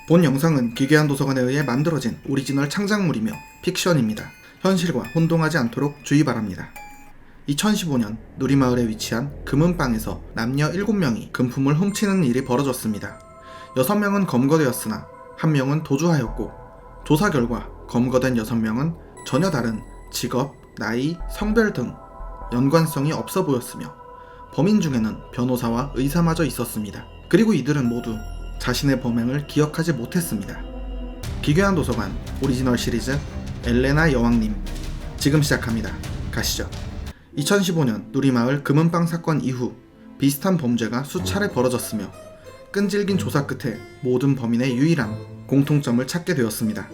본 영상은 기괴한 도서관에 의해 만들어진 오리지널 창작물이며 픽션입니다. 현실과 혼동하지 않도록 주의 바랍니다. 2015년 누리마을에 위치한 금은방에서 남녀 7명이 금품을 훔치는 일이 벌어졌습니다. 6명은 검거되었으나 1명은 도주하였고, 조사 결과 검거된 6명은 전혀 다른 직업, 나이, 성별 등 연관성이 없어 보였으며 범인 중에는 변호사와 의사마저 있었습니다. 그리고 이들은 모두 자신의 범행을 기억하지 못했습니다. 기괴한 도서관 오리지널 시리즈 엘레나 여왕님, 지금 시작합니다. 가시죠. 2015년 누리마을 금은방 사건 이후 비슷한 범죄가 수차례 벌어졌으며 끈질긴 조사 끝에 모든 범인의 유일한 공통점을 찾게 되었습니다.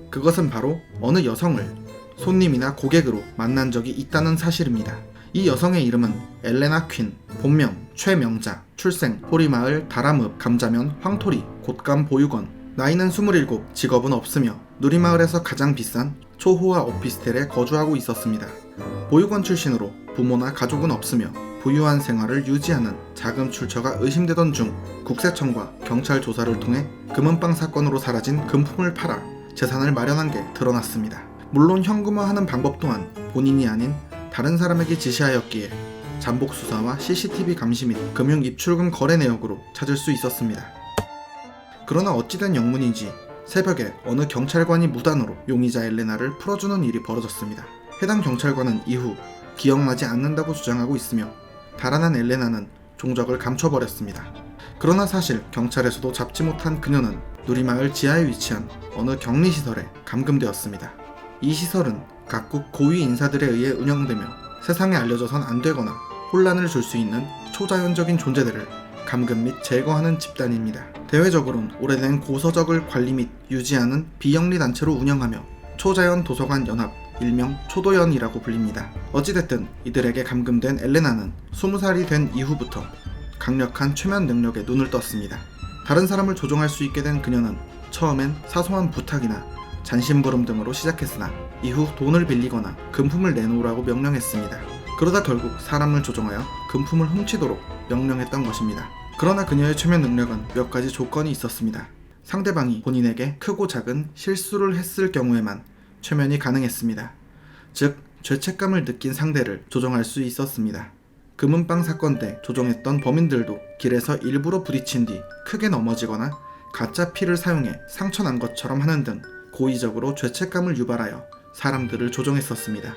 그것은 바로 어느 여성을 손님이나 고객으로 만난 적이 있다는 사실입니다. 이 여성의 이름은 엘레나 퀸, 본명 최명자, 출생 호리마을 다람읍 감자면 황토리 곶감 보육원, 나이는 27, 직업은 없으며 누리마을에서 가장 비싼 초호화 오피스텔에 거주하고 있었습니다. 보육원 출신으로 부모나 가족은 없으며 부유한 생활을 유지하는 자금 출처가 의심되던 중 국세청과 경찰 조사를 통해 금은방 사건으로 사라진 금품을 팔아 재산을 마련한 게 드러났습니다. 물론 현금화하는 방법 또한 본인이 아닌 다른 사람에게 지시하였기에 잠복 수사와 CCTV 감시 및 금융 입출금 거래 내역으로 찾을 수 있었습니다. 그러나 어찌된 영문인지 새벽에 어느 경찰관이 무단으로 용의자 엘레나를 풀어주는 일이 벌어졌습니다. 해당 경찰관은 이후 기억나지 않는다고 주장하고 있으며 달아난 엘레나는 종적을 감춰버렸습니다. 그러나 사실 경찰에서도 잡지 못한 그녀는 누리마을 지하에 위치한 어느 격리시설에 감금되었습니다. 이 시설은 각국 고위 인사들에 의해 운영되며 세상에 알려져선 안 되거나 혼란을 줄 수 있는 초자연적인 존재들을 감금 및 제거하는 집단입니다. 대외적으로는 오래된 고서적을 관리 및 유지하는 비영리 단체로 운영하며 초자연 도서관 연합, 일명 초도연이라고 불립니다. 어찌됐든 이들에게 감금된 엘레나는 20살이 된 이후부터 강력한 최면 능력에 눈을 떴습니다. 다른 사람을 조종할 수 있게 된 그녀는 처음엔 사소한 부탁이나 잔심부름 등으로 시작했으나 이후 돈을 빌리거나 금품을 내놓으라고 명령했습니다. 그러다 결국 사람을 조종하여 금품을 훔치도록 명령했던 것입니다. 그러나 그녀의 최면 능력은 몇 가지 조건이 있었습니다. 상대방이 본인에게 크고 작은 실수를 했을 경우에만 최면이 가능했습니다. 즉, 죄책감을 느낀 상대를 조종할 수 있었습니다. 금은방 사건 때 조종했던 범인들도 길에서 일부러 부딪힌 뒤 크게 넘어지거나 가짜 피를 사용해 상처난 것처럼 하는 등 고의적으로 죄책감을 유발하여 사람들을 조종했었습니다.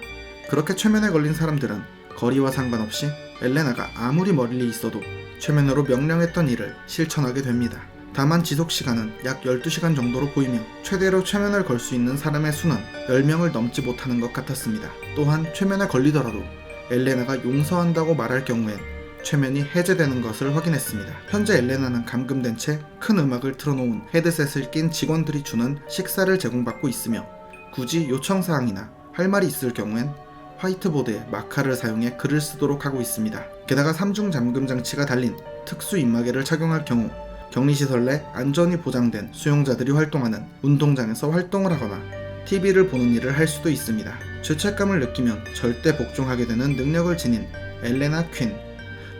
그렇게 최면에 걸린 사람들은 거리와 상관없이 엘레나가 아무리 멀리 있어도 최면으로 명령했던 일을 실천하게 됩니다. 다만 지속시간은 약 12시간 정도로 보이며 최대로 최면을 걸 수 있는 사람의 수는 10명을 넘지 못하는 것 같았습니다. 또한 최면에 걸리더라도 엘레나가 용서한다고 말할 경우엔 최면이 해제되는 것을 확인했습니다. 현재 엘레나는 감금된 채 큰 음악을 틀어놓은 헤드셋을 낀 직원들이 주는 식사를 제공받고 있으며 굳이 요청사항이나 할 말이 있을 경우엔 화이트보드에 마카를 사용해 글을 쓰도록 하고 있습니다. 게다가 3중 잠금 장치가 달린 특수 입마개를 착용할 경우 격리시설 내 안전이 보장된 수용자들이 활동하는 운동장에서 활동을 하거나 TV를 보는 일을 할 수도 있습니다. 죄책감을 느끼면 절대 복종하게 되는 능력을 지닌 엘레나 퀸.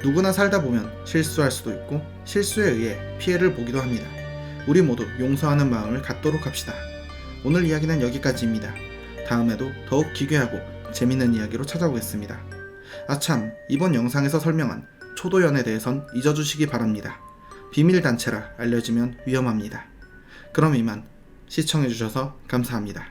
누구나 살다 보면 실수할 수도 있고 실수에 의해 피해를 보기도 합니다. 우리 모두 용서하는 마음을 갖도록 합시다. 오늘 이야기는 여기까지입니다. 다음에도 더욱 기괴하고 재밌는 이야기로 찾아오겠습니다. 아참, 이번 영상에서 설명한 초도연에 대해선 잊어주시기 바랍니다. 비밀단체라 알려지면 위험합니다. 그럼 이만 시청해주셔서 감사합니다.